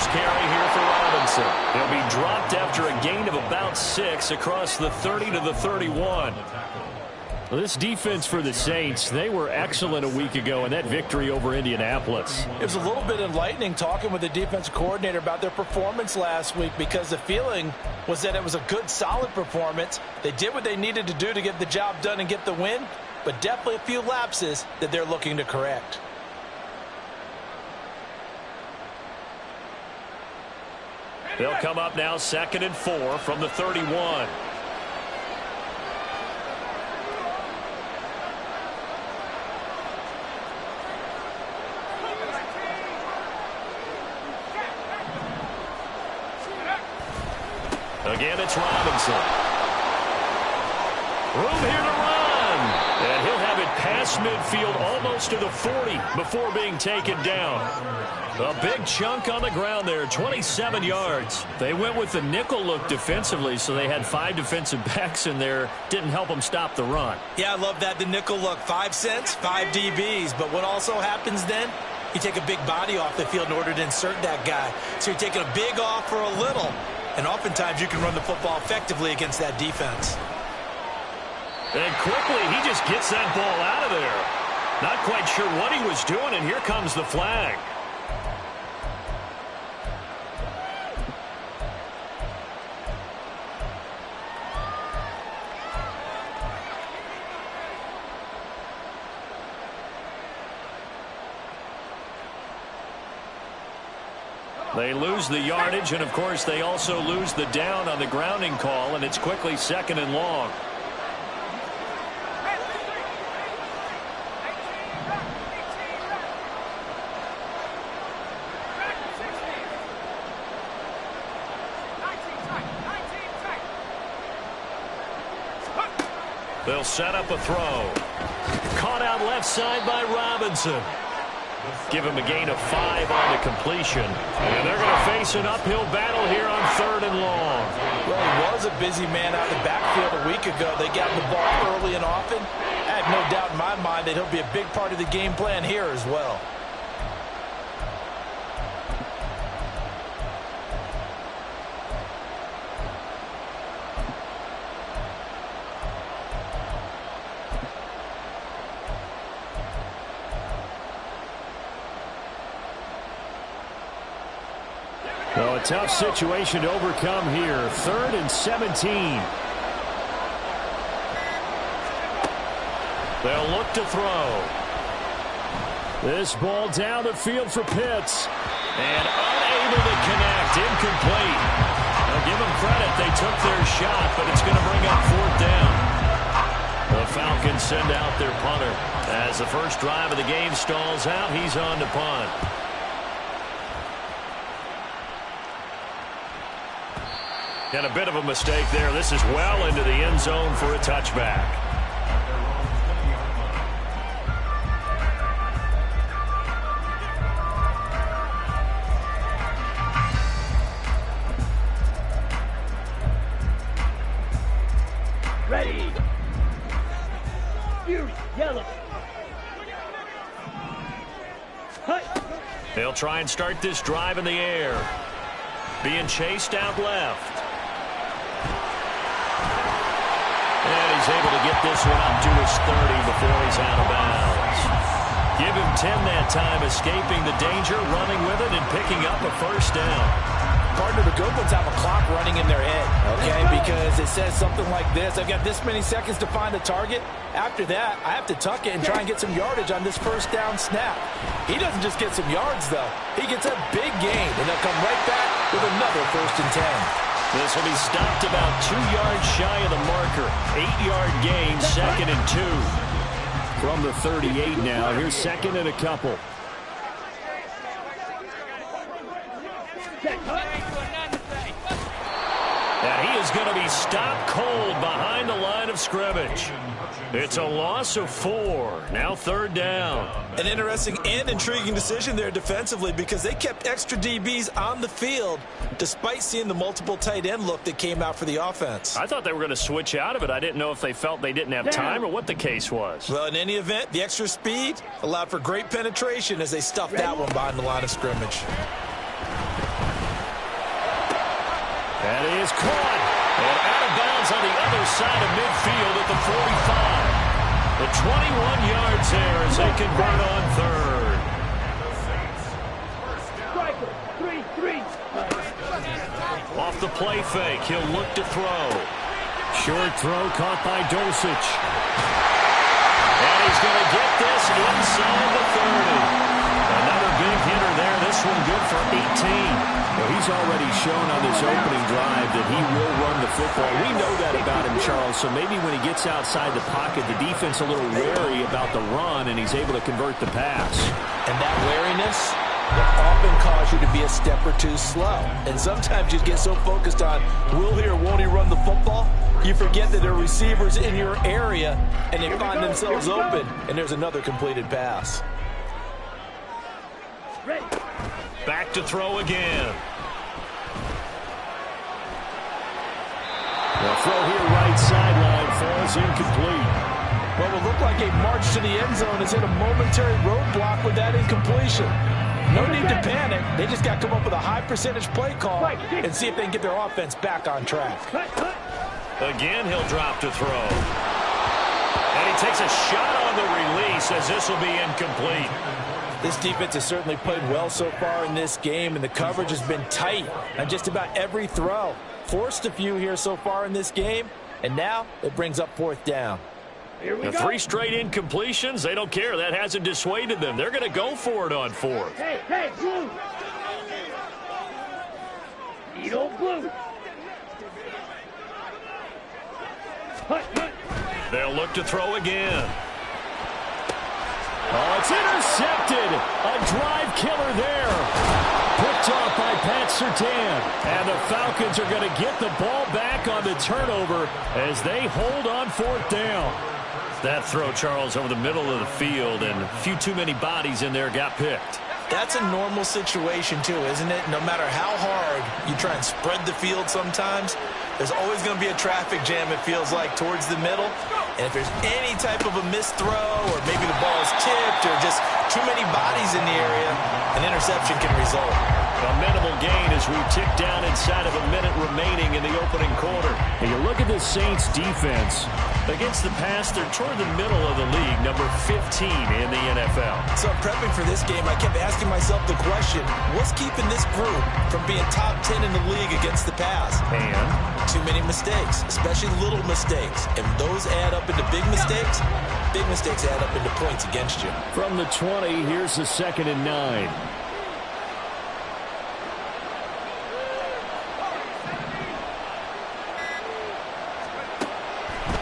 first carry here for Robinson. He'll be dropped after a gain of about 6 across the 30 to the 31. Well, this defense for the Saints, they were excellent a week ago in that victory over Indianapolis. It was a little bit enlightening talking with the defensive coordinator about their performance last week, because the feeling was that it was a good, solid performance. They did what they needed to do to get the job done and get the win, but definitely a few lapses that they're looking to correct. They'll come up now 2nd and 4 from the 31. Again, it's Robinson. Room here to run. And he'll have it past midfield almost to the 40 before being taken down. A big chunk on the ground there, 27 yards. They went with the nickel look defensively, so they had 5 defensive backs in there. Didn't help them stop the run. Yeah, I love that, the nickel look. 5 cents, 5 DBs. But what also happens then? You take a big body off the field in order to insert that guy. So you're taking a big off for a little. And oftentimes you can run the football effectively against that defense. And quickly, he just gets that ball out of there. Not quite sure what he was doing, and here comes the flag. They lose the yardage, and of course they also lose the down on the grounding call, and it's quickly 2nd and long. They'll set up a throw. Caught out left side by Robinson. Give him a gain of 5 on the completion. And they're going to face an uphill battle here on 3rd and long. Well, he was a busy man out of the backfield a week ago. They got the ball early and often. I have no doubt in my mind that he'll be a big part of the game plan here as well. Well, a tough situation to overcome here. 3rd and 17. They'll look to throw. This ball down the field for Pitts. And unable to connect. Incomplete. Now give them credit. They took their shot, but it's going to bring up 4th down. The Falcons send out their punter. As the first drive of the game stalls out, he's on to punt. And a bit of a mistake there. This is well into the end zone for a touchback. Ready. Yellow. They'll try and start this drive in the air. Being chased out left. And he's able to get this one up to his 30 before he's out of bounds. Give him 10 that time, escaping the danger, running with it, and picking up a 1st down. Partner, the good ones have a clock running in their head, okay? Because it says something like this. I've got this many seconds to find a target. After that, I have to tuck it and try and get some yardage on this 1st down snap. He doesn't just get some yards, though. He gets a big gain, and they'll come right back with another 1st and 10. This will be stopped about 2 yards shy of the marker. 8-yard gain, 2nd and 2. From the 38 now. Here's 2nd and a couple. And he is going to be stopped cold behind the line of scrimmage. It's a loss of 4. Now 3rd down. An interesting and intriguing decision there defensively, because they kept extra DBs on the field despite seeing the multiple tight end look that came out for the offense. I thought they were going to switch out of it. I didn't know if they felt they didn't have time or what the case was. Well, in any event, the extra speed allowed for great penetration as they stuffed that one behind the line of scrimmage. That is caught. And out of bounds on the other side of midfield at the 45. The 21 yards there as they convert on third. Off the play fake, he'll look to throw. Short throw caught by Dulcich. And he's going to get this inside the 30. Another big hitter there. This one good for 18. Well, he's already shown on this opening drive that he will run the football. We know that about him, Charles, so maybe when he gets outside the pocket, the defense a little wary about the run, and he's able to convert the pass. And that wariness will often cause you to be a step or two slow. And sometimes you get so focused on will he or won't he run the football, you forget that there are receivers in your area, and they find themselves open, and there's another completed pass. Back to throw again. The throw here right sideline falls incomplete. What will look like a march to the end zone has hit a momentary roadblock with that incompletion. No need to panic. They just got to come up with a high percentage play call and see if they can get their offense back on track. Again, he'll drop to throw. And he takes a shot on the release as this will be incomplete. This defense has certainly played well so far in this game, and the coverage has been tight on just about every throw. Forced a few here so far in this game, and now it brings up fourth down. The 3 straight incompletions, they don't care. That hasn't dissuaded them. They're going to go for it on fourth. Hey, Blue. You don't Blue. They'll look to throw again. Oh, it's intercepted. A drive killer there. Picked off by Pat Surtain. And the Falcons are going to get the ball back on the turnover as they hold on fourth down. That throw, Charles, over the middle of the field, and a few too many bodies in there got picked. That's a normal situation, too, isn't it? No matter how hard you try and spread the field sometimes, there's always going to be a traffic jam, it feels like, towards the middle. And if there's any type of a missed throw, or maybe the ball is tipped, or just too many bodies in the area, an interception can result. A minimal gain as we tick down inside of a minute remaining in the opening quarter. And you look at this Saints defense. Against the pass, they're toward the middle of the league, number 15 in the NFL. So prepping for this game, I kept asking myself the question, what's keeping this group from being top 10 in the league against the pass? And too many mistakes, especially little mistakes. And those add up into big mistakes. Big mistakes add up into points against you. From the 20, here's the 2nd and 9.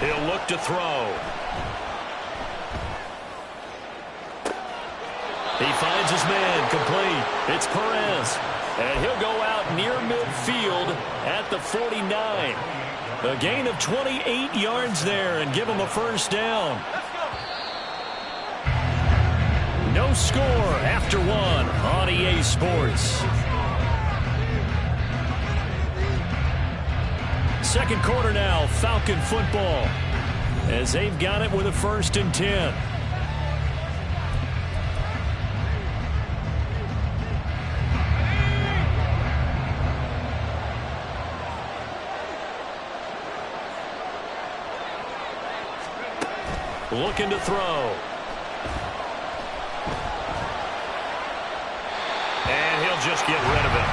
he'll look to throw. He finds his man complete. It's Perez. And he'll go out near midfield at the 49. A gain of 28 yards there and give him a first down. No score after one on EA Sports. Second quarter now, Falcon football, as they've got it with a 1st and 10. Looking to throw. And he'll just get rid of it.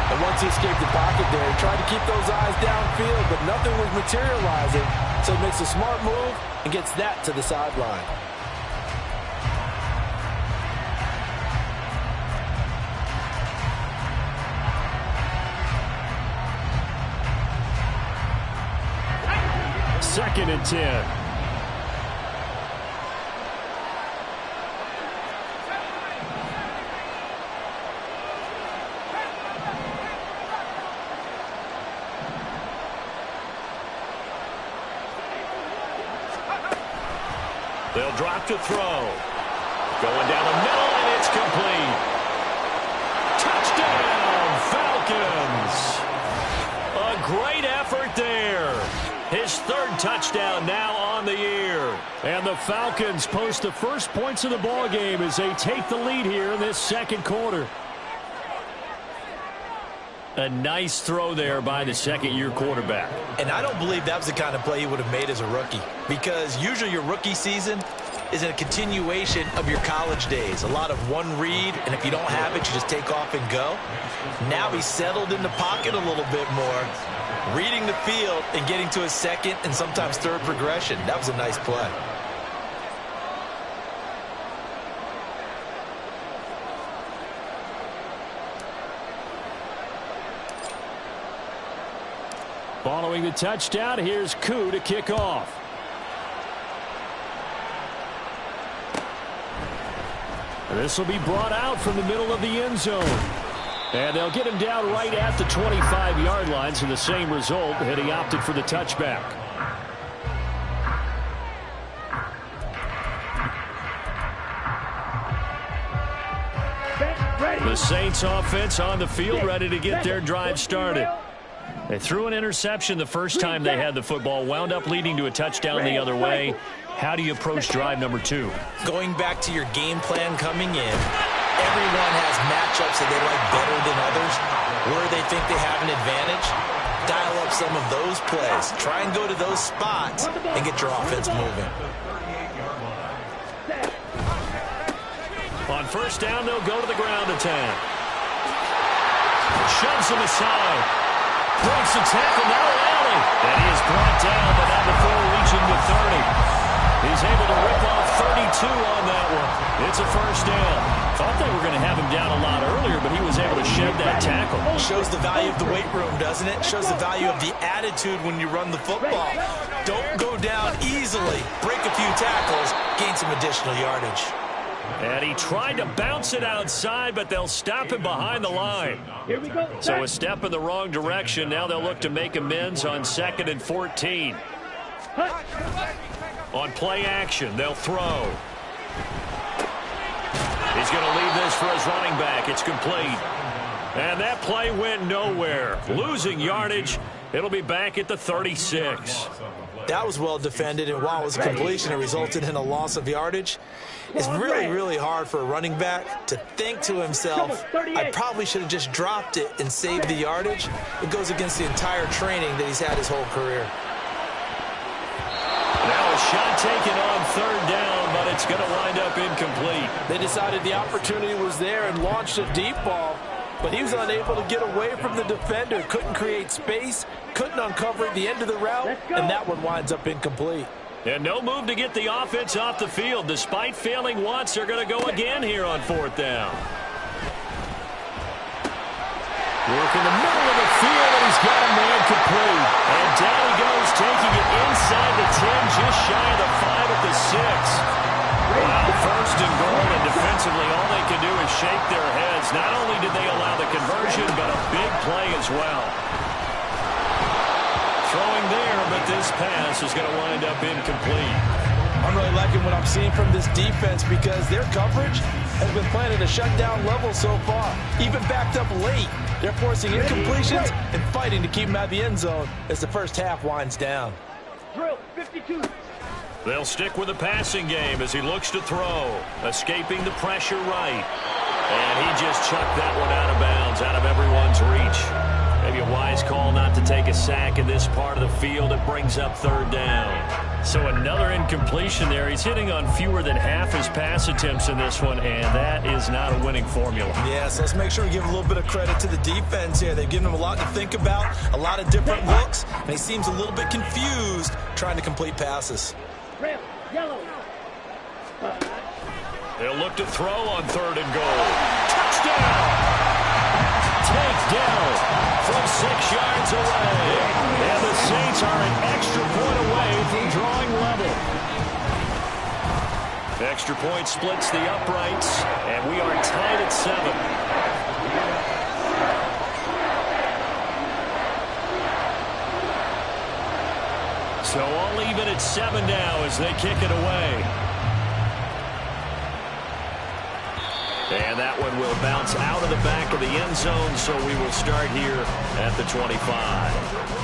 And once he escaped the pocket there, he tried to keep those eyes downfield, but nothing was materializing. So he makes a smart move and gets that to the sideline. Second and 10. They'll drop to throw. Going down the middle, and it's complete. Touchdown, Falcons. A great effort there. His 3rd touchdown now on the year. And the Falcons post the first points of the ball game as they take the lead here in this second quarter. A nice throw there by the second-year quarterback. And I don't believe that was the kind of play he would have made as a rookie, because usually your rookie season is a continuation of your college days. A lot of one read, and if you don't have it, you just take off and go. Now he's settled in the pocket a little bit more, reading the field and getting to his second and sometimes third progression. That was a nice play. Following the touchdown, here's Koo to kick off. This will be brought out from the middle of the end zone. And they'll get him down right at the 25-yard line, so the same result, and he opted for the touchback. The Saints offense on the field, ready to get their drive started. They threw an interception the first time they had the football, wound up leading to a touchdown the other way. How do you approach drive number 2? Going back to your game plan coming in, everyone has matchups that they like better than others, where they think they have an advantage. Dial up some of those plays. Try and go to those spots and get your offense moving. On first down, they'll go to the ground attack. Shoves him aside. Breaks the tackle, now Alley. And he is brought down, but not before reaching the 30. He's able to rip off 32 on that one. It's a first down. Thought they were going to have him down a lot earlier, but he was able to shed that tackle. Shows the value of the weight room, doesn't it? Shows the value of the attitude when you run the football. Don't go down easily. Break a few tackles, gain some additional yardage. And he tried to bounce it outside, but they'll stop him behind the line. Here we go. So a step in the wrong direction. Now they'll look to make amends on 2nd and 14. On play action, they'll throw. He's going to leave this for his running back. It's complete. And that play went nowhere. Losing yardage. It'll be back at the 36. That was well defended, and while it was a completion, it resulted in a loss of yardage. It's really, really hard for a running back to think to himself, I probably should have just dropped it and saved the yardage. It goes against the entire training that he's had his whole career. Now a shot taken on third down, but it's going to wind up incomplete. They decided the opportunity was there and launched a deep ball, but he was unable to get away from the defender, couldn't create space, couldn't uncover the end of the route, and that one winds up incomplete. And no move to get the offense off the field. Despite failing once, they're going to go again here on 4th down. Work in the middle of the field, and he's got a man complete. And down he goes, taking it inside the 10, just shy of the 5 at the 6. Wow, 1st and goal, and defensively all they can do is shake their heads. Not only did they allow the conversion, but a big play as well. Throwing there, but this pass is going to wind up incomplete. I'm really liking what I'm seeing from this defense because their coverage has been playing at a shutdown level so far. Even backed up late, they're forcing incompletions and fighting to keep them out of the end zone as the first half winds down. Drill 52. They'll stick with the passing game as he looks to throw. Escaping the pressure right. And he just chucked that one out of bounds, out of everyone's reach. Maybe a wise call not to take a sack in this part of the field. It brings up 3rd down. So another incompletion there. He's hitting on fewer than half his pass attempts in this one, and that is not a winning formula. Yeah, so let's make sure we give a little bit of credit to the defense here. They've given him a lot to think about, a lot of different looks, and he seems a little bit confused trying to complete passes. Red, yellow. They'll look to throw on 3rd and goal. Touchdown! Takedown from 6 yards away. And the Saints are an extra point away from drawing level. Extra point splits the uprights, and we are tied at 7. So all even at 7 now as they kick it away. And that one will bounce out of the back of the end zone, so we will start here at the 25.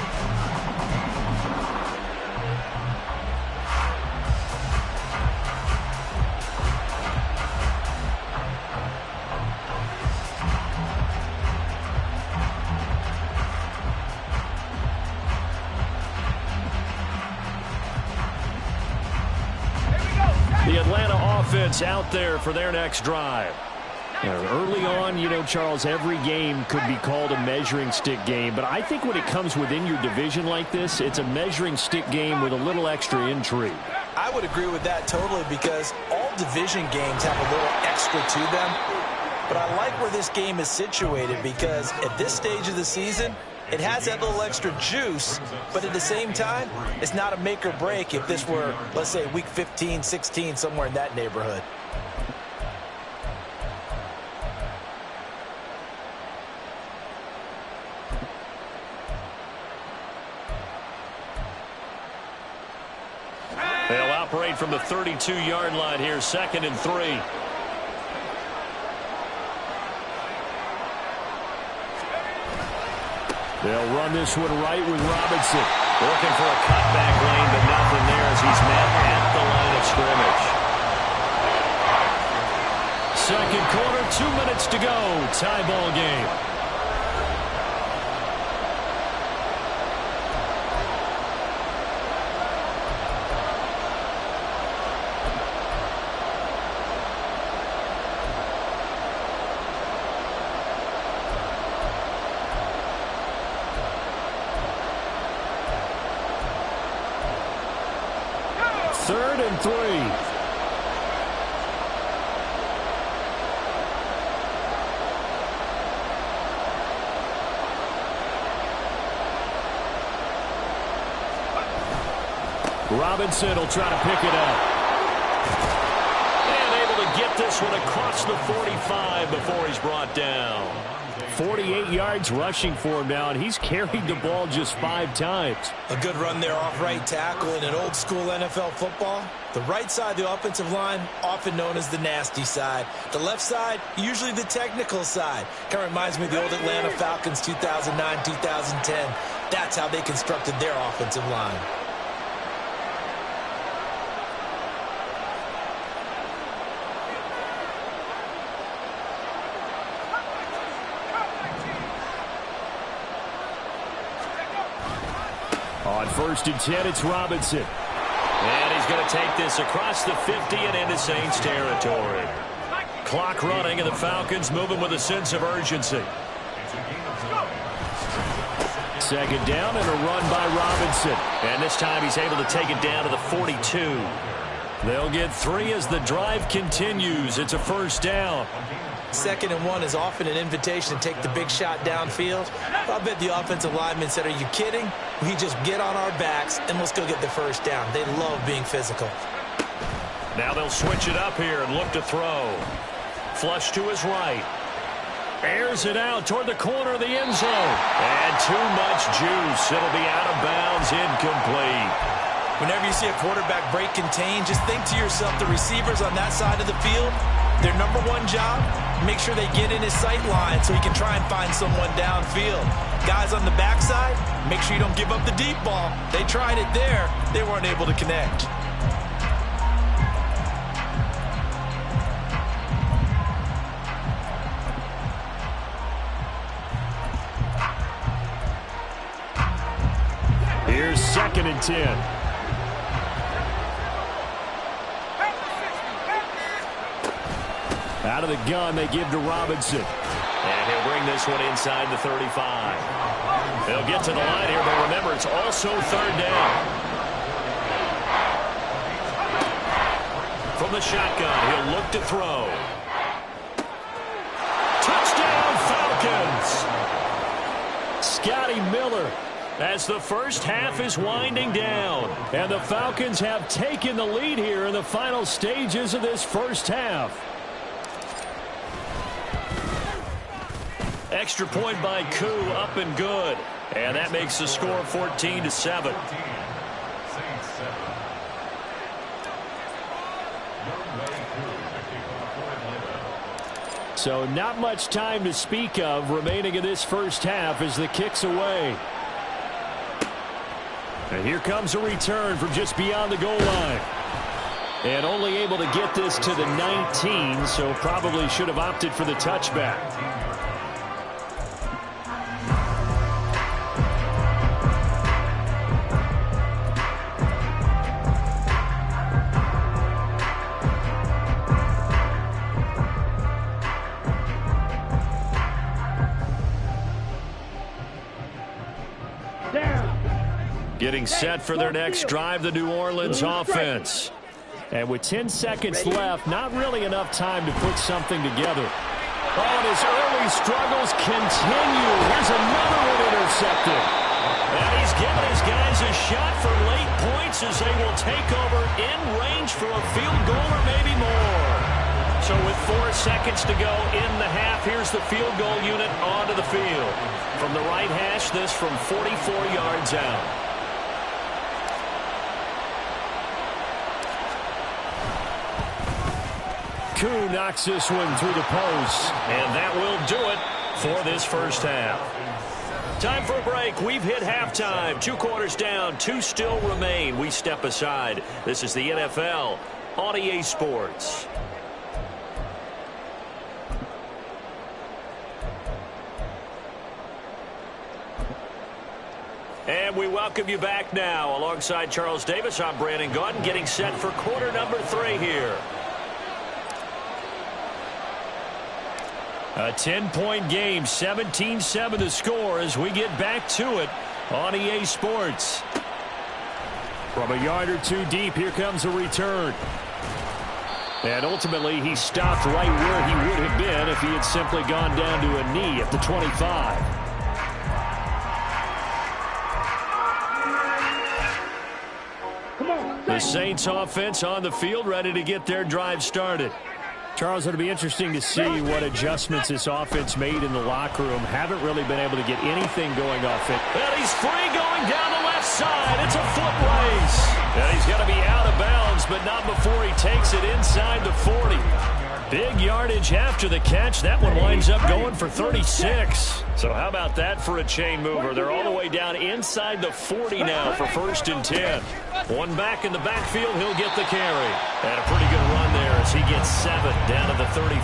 The Atlanta offense out there for their next drive. Early on, Charles, every game could be called a measuring stick game. But I think when it comes within your division like this, it's a measuring stick game with a little extra intrigue. I would agree with that totally because all division games have a little extra to them. But I like where this game is situated because at this stage of the season, it has that little extra juice, but at the same time, it's not a make or break if this were, let's say, week 15, 16, somewhere in that neighborhood. They'll operate from the 32-yard line here, 2nd and 3. They'll run this one right with Robinson. Looking for a cutback lane, but nothing there as he's met at the line of scrimmage. Second quarter, 2 minutes to go. Tie ball game. Third and 3. Robinson will try to pick it up. And able to get this one across the 45 before he's brought down. 48 yards rushing for him now, and he's carried the ball just 5 times. A good run there off right tackle in an old school NFL football. The right side of the offensive line, often known as the nasty side. The left side, usually the technical side. Kind of reminds me of the old Atlanta Falcons 2009, 2010. That's how they constructed their offensive line. On 1st and 10, it's Robinson. And he's going to take this across the 50 and into Saints territory. Clock running, and the Falcons moving with a sense of urgency. Second down and a run by Robinson. And this time he's able to take it down to the 42. They'll get 3 as the drive continues. It's a first down. 2nd and 1 is often an invitation to take the big shot downfield. I bet the offensive lineman said, are you kidding? We just get on our backs and let's go get the first down. They love being physical. Now they'll switch it up here and look to throw. Flush to his right. Airs it out toward the corner of the end zone. And too much juice. It'll be out of bounds, incomplete. Whenever you see a quarterback break contain, just think to yourself, the receivers on that side of the field, their number one job, make sure they get in his sight line so he can try and find someone downfield. Guys on the backside, make sure you don't give up the deep ball. They tried it there. They weren't able to connect. Here's 2nd and 10. Out of the gun, they give to Robinson. And he'll bring this one inside the 35. They'll get to the line here, but remember, it's also 3rd down. From the shotgun, he'll look to throw. Touchdown, Falcons! Scotty Miller, as the first half is winding down. And the Falcons have taken the lead here in the final stages of this first half. Extra point by Koo, up and good. And that makes the score 14-7. So not much time to speak of remaining in this first half as the kick's away. And here comes a return from just beyond the goal line. And only able to get this to the 19, so probably should have opted for the touchback. Getting set for their next drive, the New Orleans offense. And with 10 seconds left, not really enough time to put something together. Oh, and his early struggles continue. Here's another one intercepted. And he's giving his guys a shot for late points as they will take over in range for a field goal or maybe more. So with 4 seconds to go in the half, here's the field goal unit onto the field. From the right hash, this from 44 yards out. Koo knocks this one through the post. And that will do it for this first half. Time for a break. We've hit halftime. 2 quarters down. 2 still remain. We step aside. This is the NFL on EA Sports. And we welcome you back now. Alongside Charles Davis, I'm Brandon Gaudin, getting set for quarter number 3 here. A 10-point game, 17-7 to score as we get back to it on EA Sports. From a yard or 2 deep, here comes a return. And ultimately, he stopped right where he would have been if he had simply gone down to a knee at the 25. The Saints offense on the field, ready to get their drive started. Charles, it'll be interesting to see what adjustments this offense made in the locker room. Haven't really been able to get anything going off it. And he's free going down the left side. It's a foot race. And he's going to be out of bounds, but not before he takes it inside the 40. Big yardage after the catch. That one winds up going for 36. So how about that for a chain mover? They're all the way down inside the 40 now for 1st and 10. One back in the backfield, he'll get the carry. And a pretty good run there as he gets 7 down to the 33.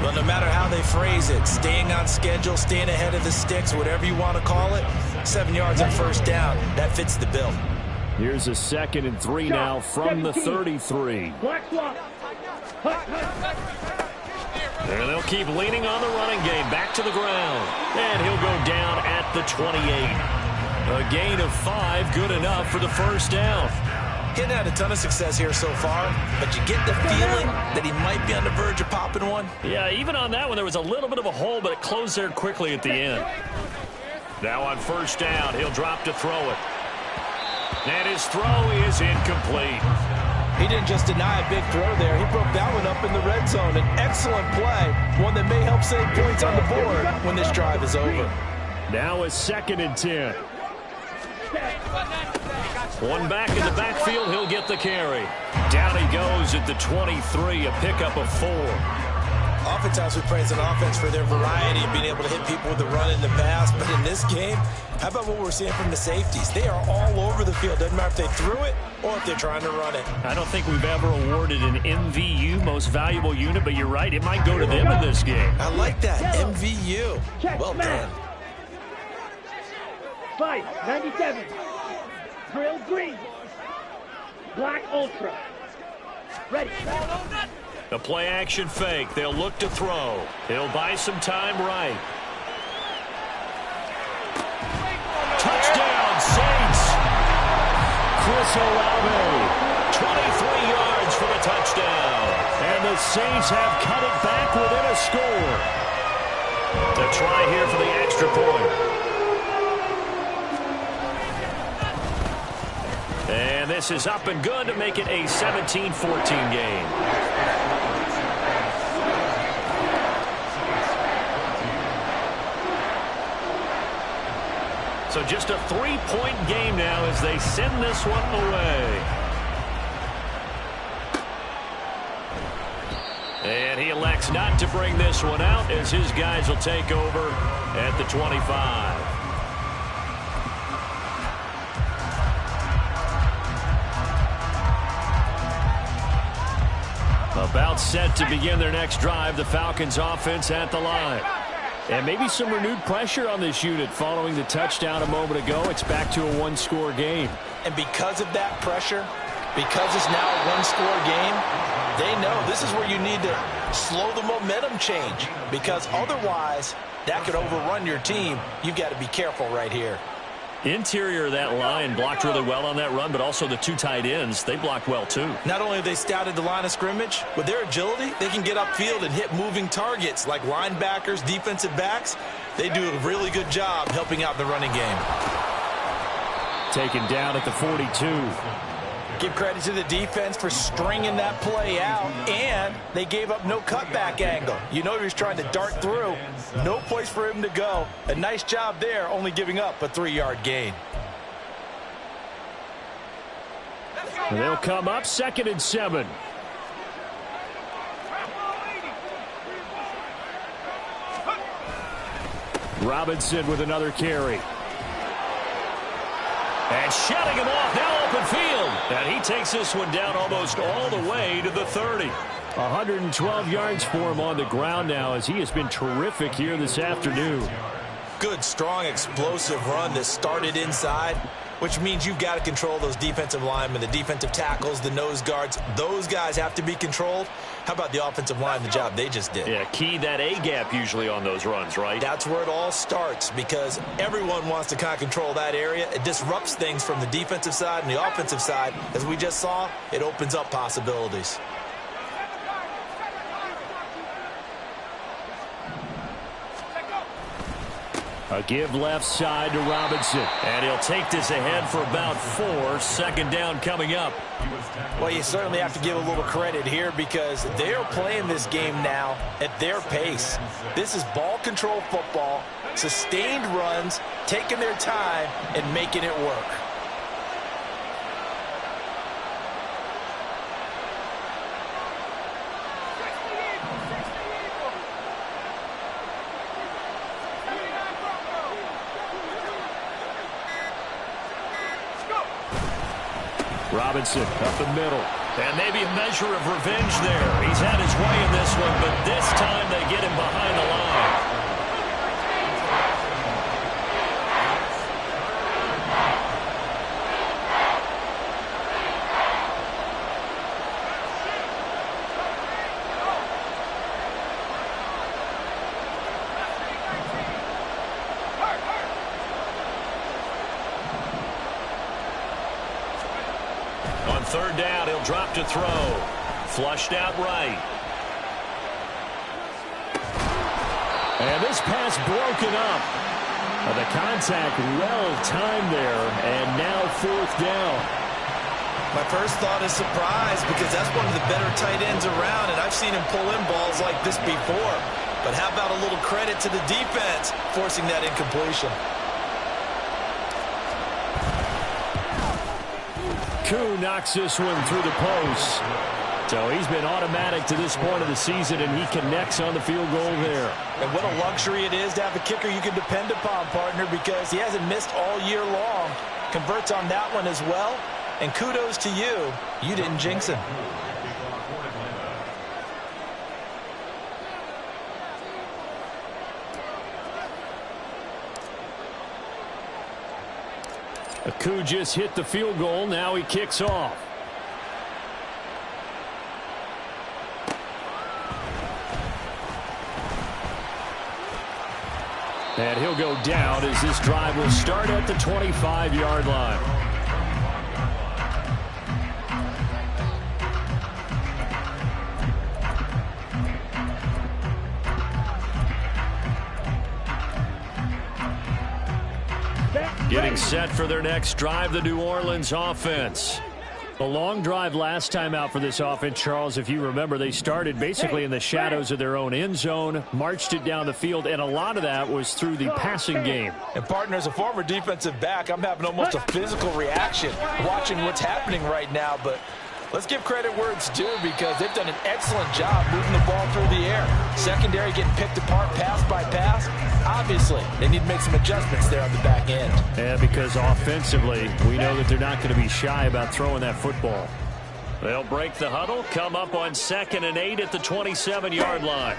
Well, no matter how they phrase it, staying on schedule, staying ahead of the sticks, whatever you want to call it, 7 yards on 1st down, that fits the bill. Here's a 2nd and 3 now from the 33. And they'll keep leaning on the running game. Back to the ground. And he'll go down at the 28. A gain of 5, good enough for the 1st down. He hasn't had a ton of success here so far, but you get the feeling that he might be on the verge of popping one. Yeah, even on that one, there was a little bit of a hole, but it closed there quickly at the end. Now on 1st down, he'll drop to throw it. And his throw is incomplete. He didn't just deny a big throw there. He broke that one up in the red zone. An excellent play, one that may help save points on the board when this drive is over. Now a 2nd and 10. One back in the backfield, he'll get the carry. Down he goes at the 23, a pickup of 4. Oftentimes we praise an offense for their variety of being able to hit people with the run and the pass, but in this game, how about what we're seeing from the safeties? They are all over the field. Doesn't matter if they threw it or if they're trying to run it. I don't think we've ever awarded an MVU, most valuable unit, but you're right, it might go to them in this game. I like that, MVU. Well done. 597. Drill green. Black Ultra. Ready. The play action fake. They'll look to throw. He'll buy some time right. Touchdown, Saints. Chris Olave. 23 yards for the touchdown. And the Saints have cut it back within a score. A try here for the extra point. And this is up and good to make it a 17-14 game. So just a 3-point game now as they send this one away. And he elects not to bring this one out as his guys will take over at the 25. About set to begin their next drive, the Falcons offense at the line. And maybe some renewed pressure on this unit following the touchdown a moment ago. It's back to a 1-score game. And because of that pressure, because it's now a 1-score game, they know this is where you need to slow the momentum change, because otherwise that could overrun your team. You've got to be careful right here. Interior of that line blocked really well on that run, but also the two tight ends, they blocked well too. Not only have they scouted the line of scrimmage, with their agility, they can get upfield and hit moving targets like linebackers, defensive backs. They do a really good job helping out the running game. Taken down at the 42. Give credit to the defense for stringing that play out, and they gave up no cutback angle. You know he was trying to dart through. No place for him to go. A nice job there, only giving up a 3-yard gain. And they'll come up 2nd and 7. Robinson with another carry. And shutting him off, now open field. And he takes this one down almost all the way to the 30. 112 yards for him on the ground now, as he has been terrific here this afternoon. Good, strong, explosive run that started inside, which means you've got to control those defensive linemen, the defensive tackles, the nose guards. Those guys have to be controlled. How about the offensive line, the job they just did? Yeah, key that A-gap usually on those runs, right? That's where it all starts, because everyone wants to kind of control that area. It disrupts things from the defensive side and the offensive side. As we just saw, it opens up possibilities. A give left side to Robinson. And he'll take this ahead for about 4. 2nd down coming up. Well, you certainly have to give a little credit here, because they are playing this game now at their pace. This is ball control football, sustained runs, taking their time, and making it work. Robinson up the middle. And maybe a measure of revenge there. He's had his way in this one, but this time they get him behind the line. On 3rd down, he'll drop to throw. Flushed out right. And this pass broken up. The contact well timed there, and now 4th down. My first thought is surprise, because that's one of the better tight ends around, and I've seen him pull in balls like this before. But how about a little credit to the defense forcing that incompletion? Koo knocks this one through the post. So he's been automatic to this point of the season, and he connects on the field goal there. And what a luxury it is to have a kicker you can depend upon, partner, because he hasn't missed all year long. Converts on that one as well. And kudos to you. You didn't jinx him. Koo just hit the field goal. Now he kicks off. And he'll go down as this drive will start at the 25-yard line. Getting set for their next drive, the New Orleans offense. The long drive last time out for this offense, Charles, if you remember, they started basically in the shadows of their own end zone, marched it down the field, and a lot of that was through the passing game. And, partner, as a former defensive back, I'm having almost a physical reaction watching what's happening right now. But let's give credit where it's due, because they've done an excellent job moving the ball through the air. Secondary getting picked apart pass by pass. Obviously, they need to make some adjustments there on the back end. Yeah, because offensively, we know that they're not going to be shy about throwing that football. They'll break the huddle, come up on 2nd and 8 at the 27-yard line.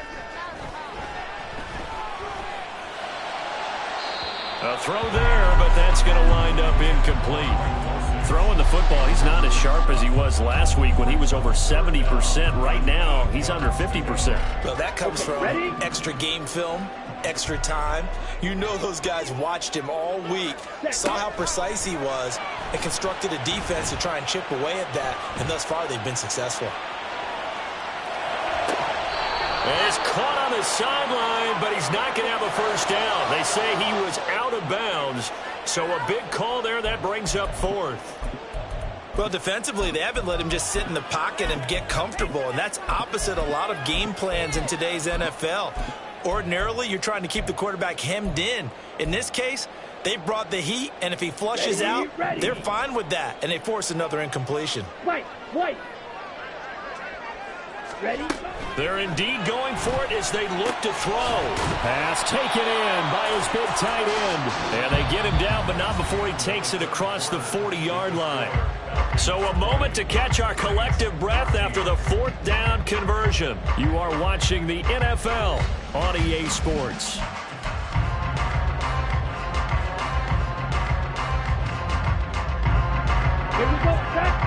A throw there, but that's going to wind up incomplete. Throwing the football, he's not as sharp as he was last week when he was over 70%. Right now, he's under 50%. Well, that comes from extra game film, extra time. You know those guys watched him all week, saw how precise he was, and constructed a defense to try and chip away at that, and thus far they've been successful. It's caught on the sideline, but he's not going to have a first down. They say he was out of bounds, so a big call there. That brings up fourth. Well, defensively, they haven't let him just sit in the pocket and get comfortable, and that's opposite a lot of game plans in today's NFL. Ordinarily, you're trying to keep the quarterback hemmed in. In this case, they brought the heat, and if he flushes out, they're fine with that, and they force another incompletion. White. Ready? They're indeed going for it as they look to throw. Pass taken in by his big tight end. And they get him down, but not before he takes it across the 40-yard line. So a moment to catch our collective breath after the fourth down conversion. You are watching the NFL on EA Sports. Here we go, set.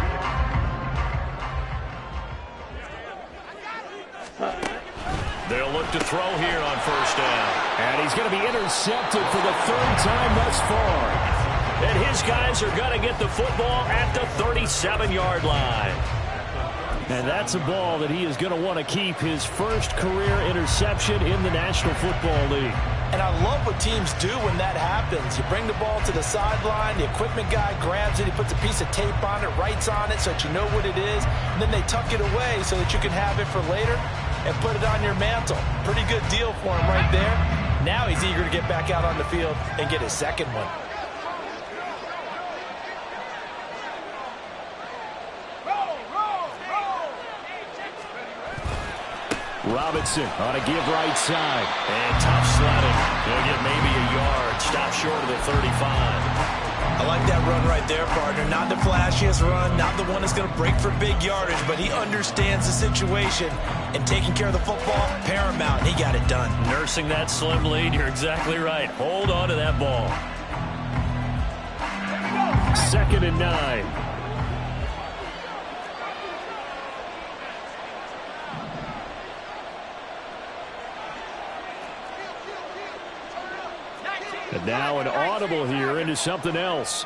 They'll look to throw here on first down. And he's going to be intercepted for the third time thus far. And his guys are going to get the football at the 37-yard line. And that's a ball that he is going to want to keep, his first career interception in the National Football League. And I love what teams do when that happens. You bring the ball to the sideline, the equipment guy grabs it, he puts a piece of tape on it, writes on it so that you know what it is, and then they tuck it away so that you can have it for later and put it on your mantle. Pretty good deal for him right there. Now he's eager to get back out on the field and get his second one. Robinson on a give right side. And tough sledding. He'll get maybe a yard. Stop short of the 35. I like that run right there, partner. Not the flashiest run, not the one that's going to break for big yardage, but he understands the situation, and taking care of the football, paramount. He got it done. Nursing that slim lead, you're exactly right. Hold on to that ball. 2nd and 9. And now an audible here into something else.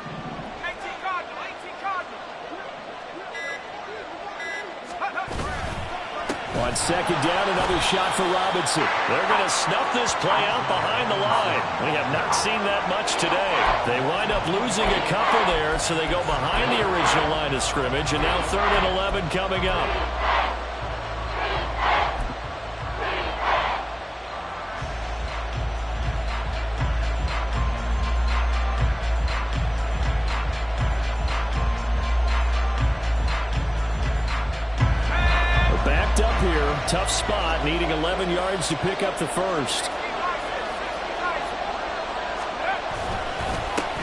On 2nd down, another shot for Robinson. They're going to snuff this play out behind the line. We have not seen that much today. They wind up losing a couple there, so they go behind the original line of scrimmage, and now 3rd and 11 coming up. Up here, tough spot, needing 11 yards to pick up the first.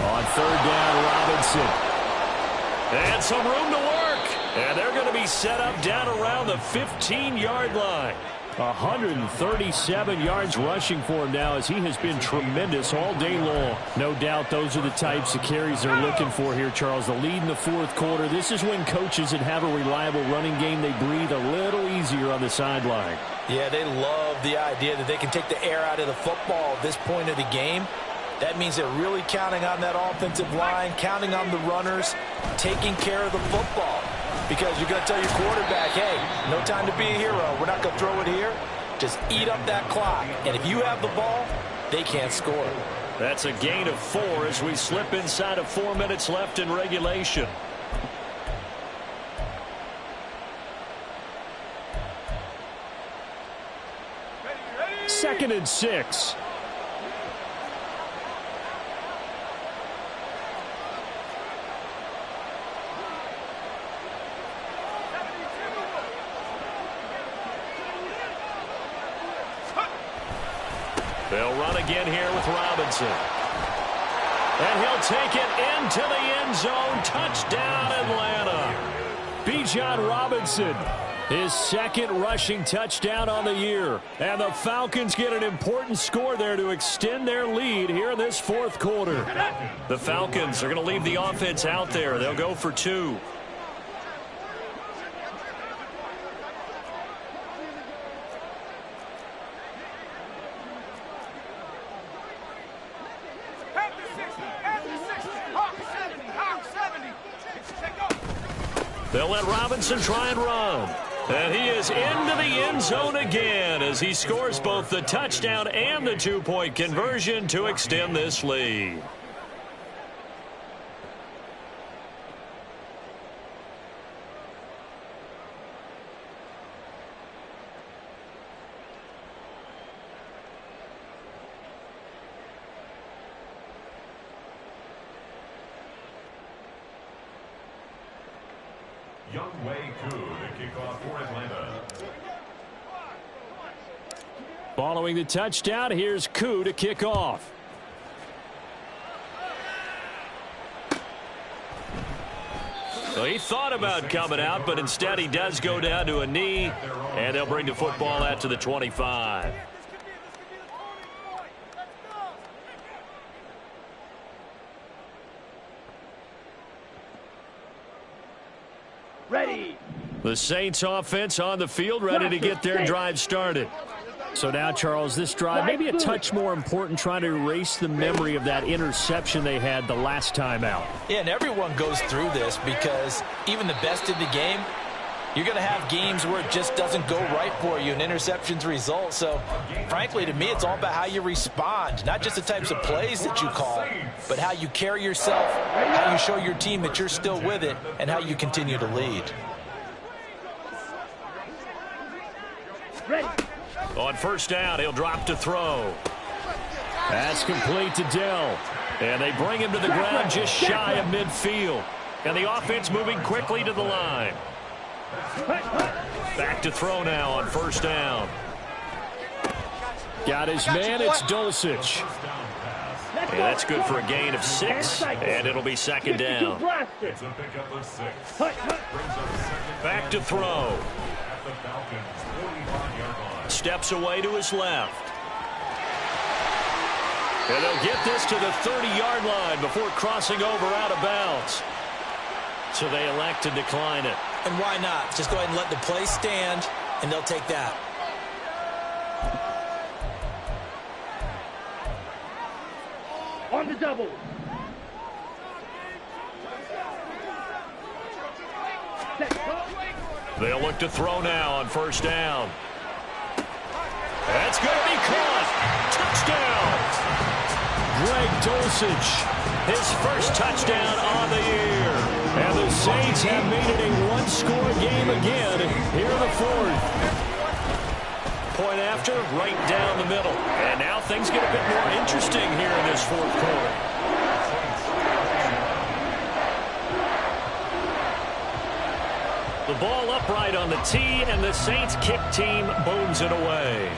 On 3rd down, Robinson. And some room to work. And they're going to be set up down around the 15-yard line. 137 yards rushing for him now, as he has been tremendous all day long. No doubt those are the types of carries they're looking for here, Charles. The lead in the 4th quarter. This is when coaches that have a reliable running game, they breathe a little easier on the sideline. Yeah, they love the idea that they can take the air out of the football at this point of the game. That means they're really counting on that offensive line, counting on the runners, taking care of the football. Because you're going to tell your quarterback, hey, no time to be a hero. We're not going to throw it here. Just eat up that clock. And if you have the ball, they can't score. That's a gain of 4 as we slip inside of 4 minutes left in regulation. Second and 6. They'll run again here with Robinson. And he'll take it into the end zone. Touchdown, Atlanta. Bijan Robinson His second rushing touchdown on the year. And the Falcons get an important score there to extend their lead here in this fourth quarter. The Falcons are going to leave the offense out there. They'll go for 2. They'll let Robinson try and run. And he is into the end zone again as he scores both the touchdown and the 2-point conversion to extend this lead. Younghoe Koo to kick off for Atlanta. Following the touchdown, here's Koo to kick off. Well, he thought about coming out, but instead he does go down to a knee, and they'll bring the football out to the 25. Ready. The Saints offense on the field, ready to get their drive started. So now, Charles, this drive maybe a touch more important, trying to erase the memory of that interception they had the last time out. Yeah, and everyone goes through this because even the best in the game, you're going to have games where it just doesn't go right for you and interceptions result. So, frankly, to me, it's all about how you respond, not just the types of plays that you call, but how you carry yourself, how you show your team that you're still with it, and how you continue to lead. Ready. On first down, he'll drop to throw. That's complete to Dell. And they bring him to the ground just shy of midfield. And the offense moving quickly to the line. Back to throw now on first down. Got his man, it's Dulcich. And that's good for a gain of 6, and it'll be second down. It's a pickup of 6. Back to throw. The Falcons 45-yard line. Steps away to his left. And they'll get this to the 30-yard line before crossing over out of bounds. So they elect to decline it. And why not? Just go ahead and let the play stand, and they'll take that. On the double. They'll look to throw now on first down. That's going to be caught. Touchdown. Greg Dulcich, His first touchdown on the year. and the Saints have made it a one-score game again here in the fourth. Point after, right down the middle. And now things get a bit more interesting here in this fourth quarter. The ball upright on the tee, and the Saints kick team bones it away.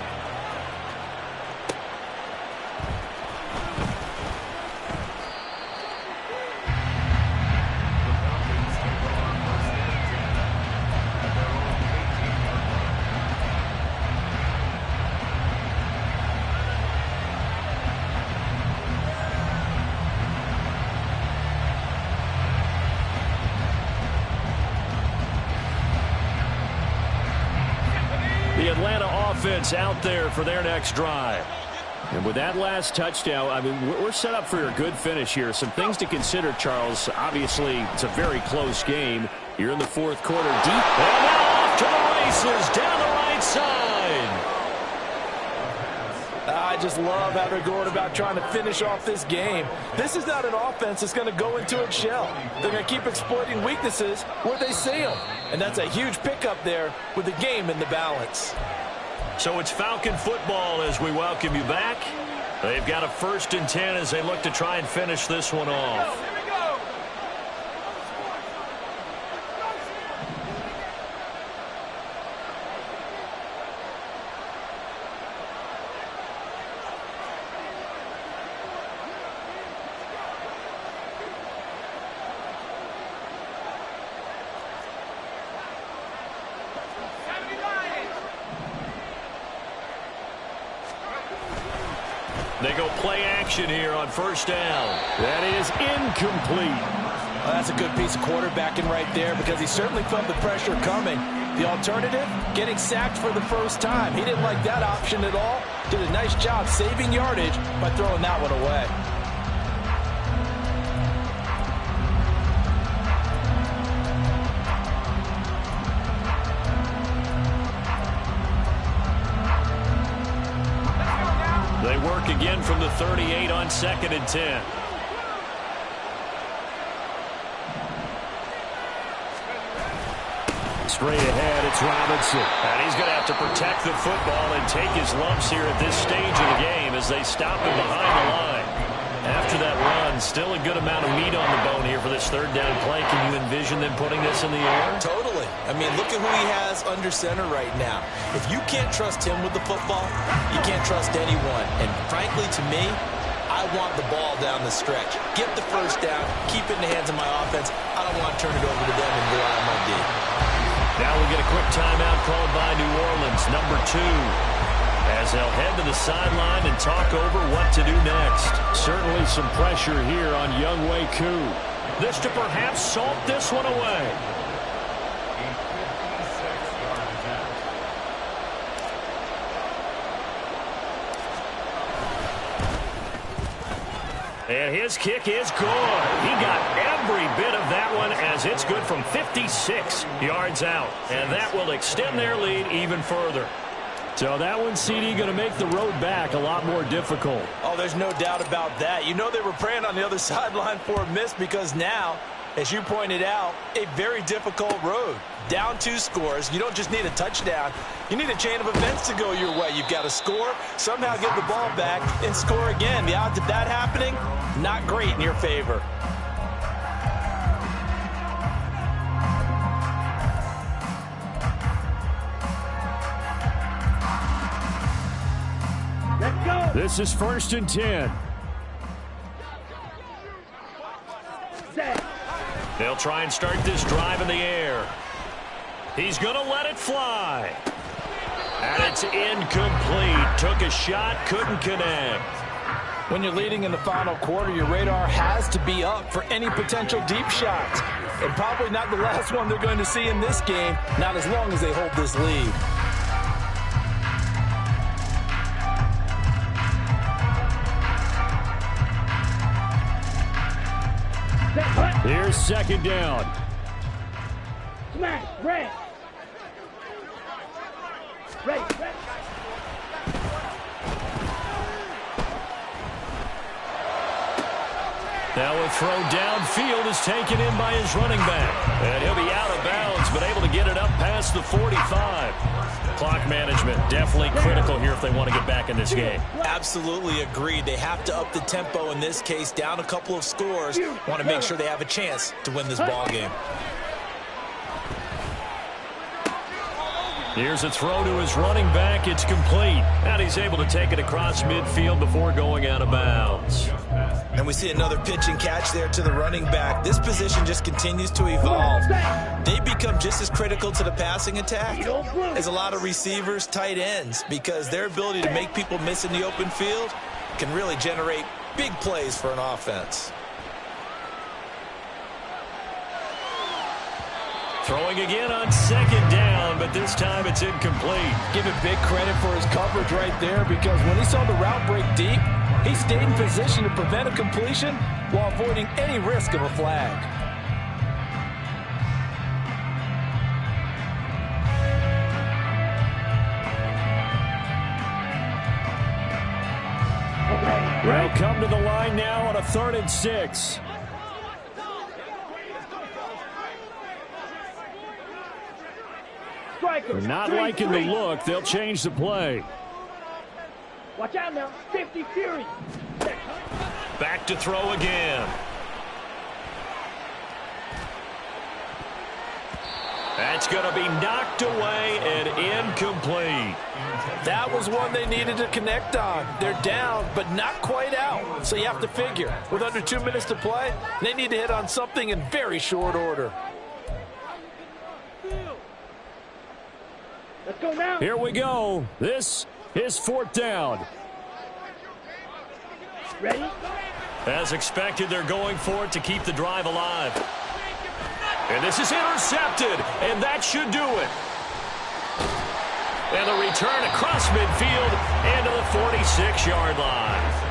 The Atlanta offense out there for their next drive. And with that last touchdown, I mean, we're set up for a good finish here. Some things to consider, Charles. Obviously, it's a very close game. You're in the fourth quarter deep. And now off to the races down the right side. I just love how they're going about trying to finish off this game. This is not an offense that's going to go into its shell. They're going to keep exploiting weaknesses where they see them. And that's a huge pickup there with the game in the balance. So it's Falcon football as we welcome you back. They've got a 1st and 10 as they look to try and finish this one off. They go play action here on first down. That is incomplete. Well, that's a good piece of quarterbacking right there because he certainly felt the pressure coming. The alternative, getting sacked for the first time. He didn't like that option at all. Did a nice job saving yardage by throwing that one away. They work again from the 38 on 2nd and 10. Straight ahead, it's Robinson. And he's going to have to protect the football and take his lumps here at this stage of the game as they stop him behind the line. After that run, still a good amount of meat on the bone here for this third down play. Can you envision them putting this in the air? Totally. I mean, look at who he has under center right now. If you can't trust him with the football, you can't trust anyone. And frankly, to me, I want the ball down the stretch. Get the first down, keep it in the hands of my offense. I don't want to turn it over to them and rely on my D. Now we get a quick timeout called by New Orleans, number 2. As they'll head to the sideline and talk over what to do next. Certainly some pressure here on Younghoe Koo. This to perhaps salt this one away. And his kick is good. He got every bit of that one as it's good from 56 yards out. And that will extend their lead even further. So that one, CD, going to make the road back a lot more difficult. Oh, there's no doubt about that. You know they were praying on the other sideline for a miss because now, as you pointed out, a very difficult road. Down 2 scores. You don't just need a touchdown. You need a chain of events to go your way. You've got to score, somehow get the ball back, and score again. The odds of that happening, not great in your favor. Let's go. This is 1st and 10. Set. They'll try and start this drive in the air. He's going to let it fly. And it's incomplete. Took a shot, couldn't connect. When you're leading in the final quarter, your radar has to be up for any potential deep shots. And probably not the last one they're going to see in this game, not as long as they hold this lead. Here's 2nd down. Smash. Red. Ready. Now a throw downfield is taken in by his running back. And he'll be out of bounds, but able to get it up past the 45. Clock management definitely critical here if they want to get back in this game. Absolutely agreed. They have to up the tempo in this case, down a couple of scores. Want to make sure they have a chance to win this ball game. Here's a throw to his running back. It's complete. And he's able to take it across midfield before going out of bounds. And we see another pitch and catch there to the running back. This position just continues to evolve. They become just as critical to the passing attack as a lot of receivers, tight ends, because their ability to make people miss in the open field can really generate big plays for an offense. Throwing again on 2nd down, but this time it's incomplete. Give him big credit for his coverage right there because when he saw the route break deep, he stayed in position to prevent a completion while avoiding any risk of a flag. They'll come to the line now on a 3rd and 6. They're not liking the look. They'll change the play. Watch out now. Safety Fury. Back to throw again. That's going to be knocked away and incomplete. That was one they needed to connect on. They're down, but not quite out. So you have to figure, with under 2 minutes to play, they need to hit on something in very short order. Let's go now. Here we go. This is 4th down. Ready? As expected, they're going for it to keep the drive alive. And this is intercepted, and that should do it. And the return across midfield into the 46-yard line.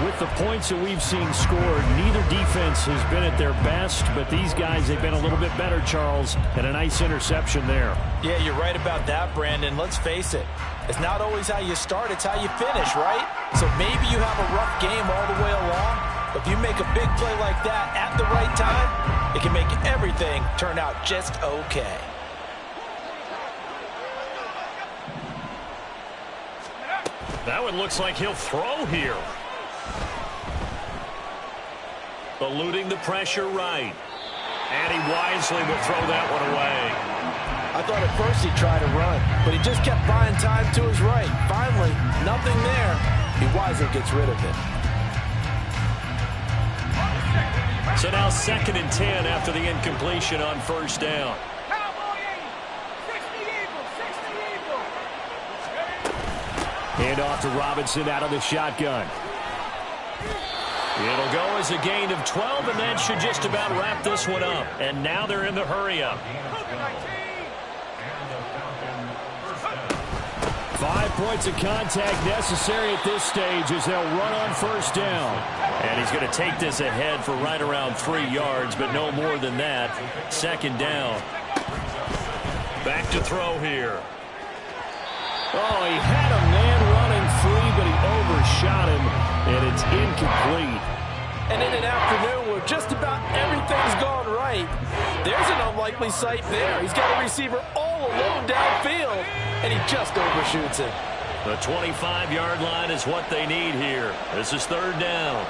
With the points that we've seen scored, neither defense has been at their best, but these guys, they've been a little bit better, Charles, and a nice interception there. Yeah, you're right about that, Brandon. Let's face it. It's not always how you start, it's how you finish, right? So maybe you have a rough game all the way along, but if you make a big play like that at the right time, it can make everything turn out just okay. That one looks like he'll throw here. Eluding the pressure right. And he wisely will throw that one away. I thought at first he'd try to run, but he just kept buying time to his right. Finally, nothing there. He wisely gets rid of it. So now 2nd and 10 after the incompletion on first down. Hand off to Robinson out of the shotgun. It'll go as a gain of 12, and that should just about wrap this one up. And now they're in the hurry-up. 5 points of contact necessary at this stage as they'll run on first down. And he's going to take this ahead for right around 3 yards, but no more than that. 2nd down. Back to throw here. Oh, he had a man running free, but he overshot him, and it's incomplete. And in an afternoon where just about everything's gone right, there's an unlikely sight there. He's got a receiver all alone downfield, and he just overshoots it. The 25-yard line is what they need here. This is 3rd down.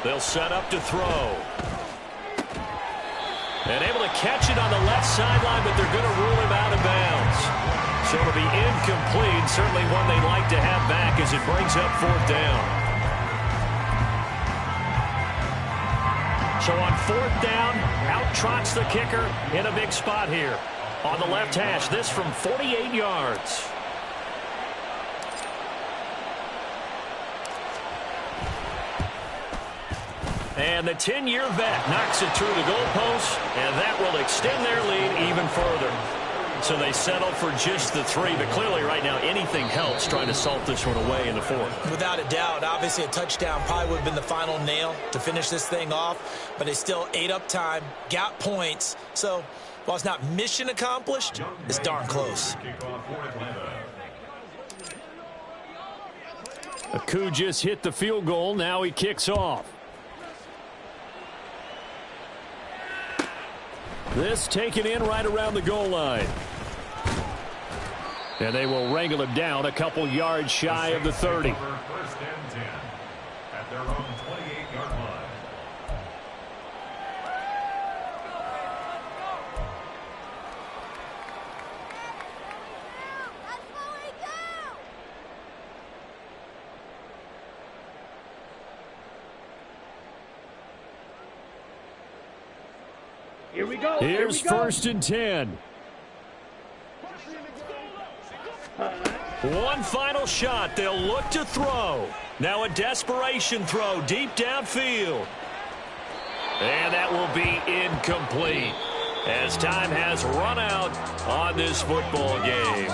They'll set up to throw. And able to catch it on the left sideline, but they're going to rule him out of bounds. So it'll be incomplete. Certainly one they'd like to have back as it brings up 4th down. So on 4th down, out trots the kicker in a big spot here. On the left hash, this from 48 yards. And the 10-year vet knocks it through the goalpost, and that will extend their lead even further. So they settle for just the 3, but clearly right now anything helps trying to salt this one away in the 4th. Without a doubt, obviously a touchdown probably would have been the final nail to finish this thing off, but they still ate up time, got points. So while it's not mission accomplished, it's darn close. Aku just hit the field goal. Now he kicks off. This taken in right around the goal line. And they will wrangle him down a couple yards shy of the 30. 1st and 10 at their own 28-yard line. Here we go. Here's 1st and 10. One final shot. They'll look to throw. Now a desperation throw deep downfield. And that will be incomplete as time has run out on this football game.